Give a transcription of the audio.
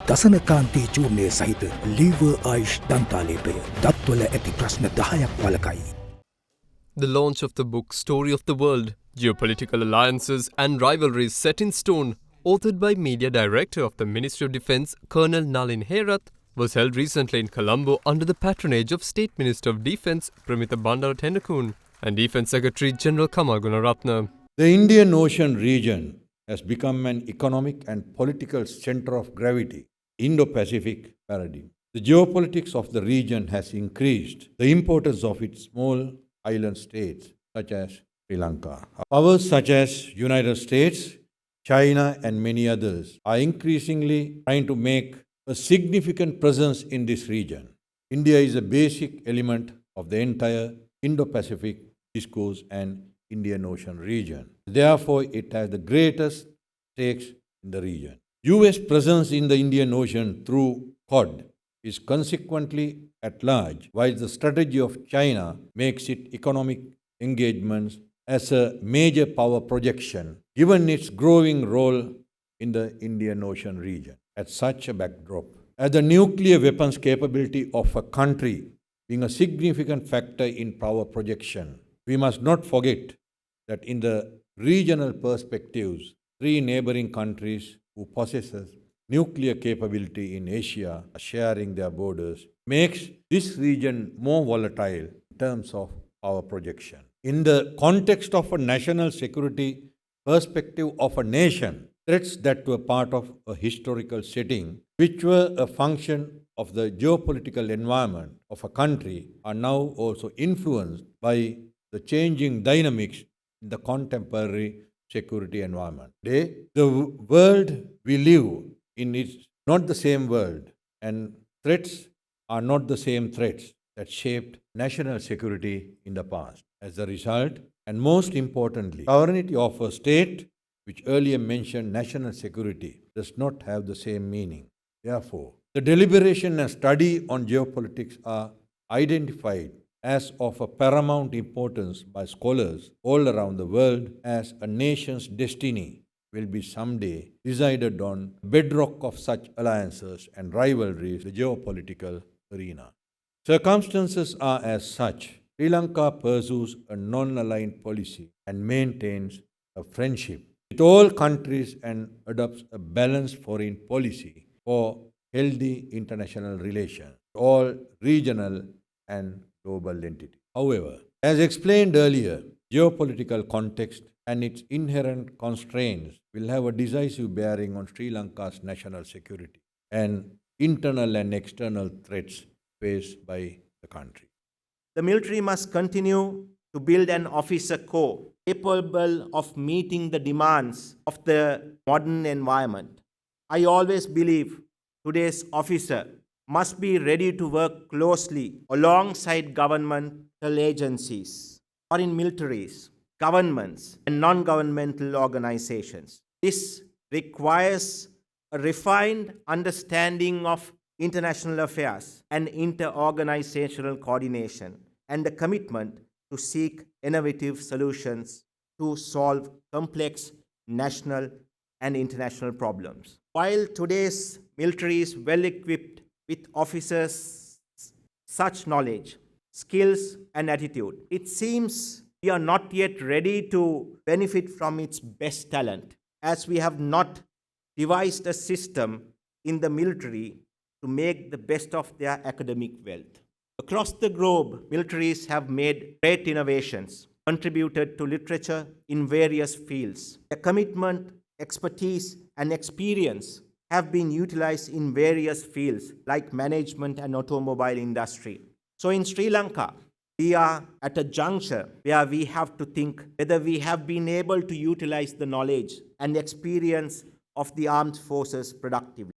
දසනකාන්තී චූර්ණය සහිත ලීවර් ආයිෂ් දන්තාලේපය දත්වල ඇති ප්‍රශ්න 10ක් වලකයි. The launch of the book Story of the World, Geopolitical Alliances and Rivalries Set in Stone, authored by Media Director of the Ministry of Defence, Colonel Nalin Herath, was held recently in Colombo under the patronage of State Minister of Defence, Pramita Bandaranathengakun, and Defence Secretary General Kamal Gunaratne. The Indian Ocean region has become an economic and political center of gravity, Indo-Pacific paradigm. The geopolitics of the region has increased the importance of its small island states such as Sri Lanka. Powers such as United States, China and many others are increasingly trying to make a significant presence in this region. India is a basic element of the entire Indo-Pacific discourse and Indian Ocean region. Therefore, it has the greatest stakes in the region. US presence in the Indian Ocean through Quad is consequently at large, while the strategy of China makes it economic engagements as a major power projection, given its growing role in the Indian Ocean region. At such a backdrop, as the nuclear weapons capability of a country being a significant factor in power projection, we must not forget that in the regional perspectives, three neighboring countries who possesses nuclear capability in Asia are sharing their borders makes this region more volatile in terms of power projection. In the context of a national security perspective of a nation, threats that were part of a historical setting, which were a function of the geopolitical environment of a country, are now also influenced by the changing dynamics in the contemporary security environment. Today, the world we live in is not the same world, and threats are not the same threats that shaped national security in the past. As a result, and most importantly, sovereignty of a state, which earlier mentioned national security, does not have the same meaning. Therefore, the deliberation and study on geopolitics are identified as of a paramount importance by scholars all around the world, as a nation's destiny will be someday decided on bedrock of such alliances and rivalries, the geopolitical arena. Circumstances are as such. Sri Lanka pursues a non-aligned policy and maintains a friendship with all countries and adopts a balanced foreign policy for healthy international relations, all regional and global entity. However, as explained earlier, geopolitical context and its inherent constraints will have a decisive bearing on Sri Lanka's national security and internal and external threats faced by the country. The military must continue to build an officer corps capable of meeting the demands of the modern environment. I always believe today's officer must be ready to work closely alongside governmental agencies, foreign militaries, governments, and non-governmental organizations. This requires a refined understanding of international affairs and inter-organizational coordination, and a commitment to seek innovative solutions to solve complex national and international problems. While today's military is well equipped with officers such knowledge, skills, and attitude, it seems we are not yet ready to benefit from its best talent, as we have not devised a system in the military to make the best of their academic wealth. Across the globe, militaries have made great innovations, contributed to literature in various fields. Their commitment, expertise, and experience have been utilized in various fields like management and automobile industry. So in Sri Lanka, we are at a juncture where we have to think whether we have been able to utilize the knowledge and experience of the armed forces productively.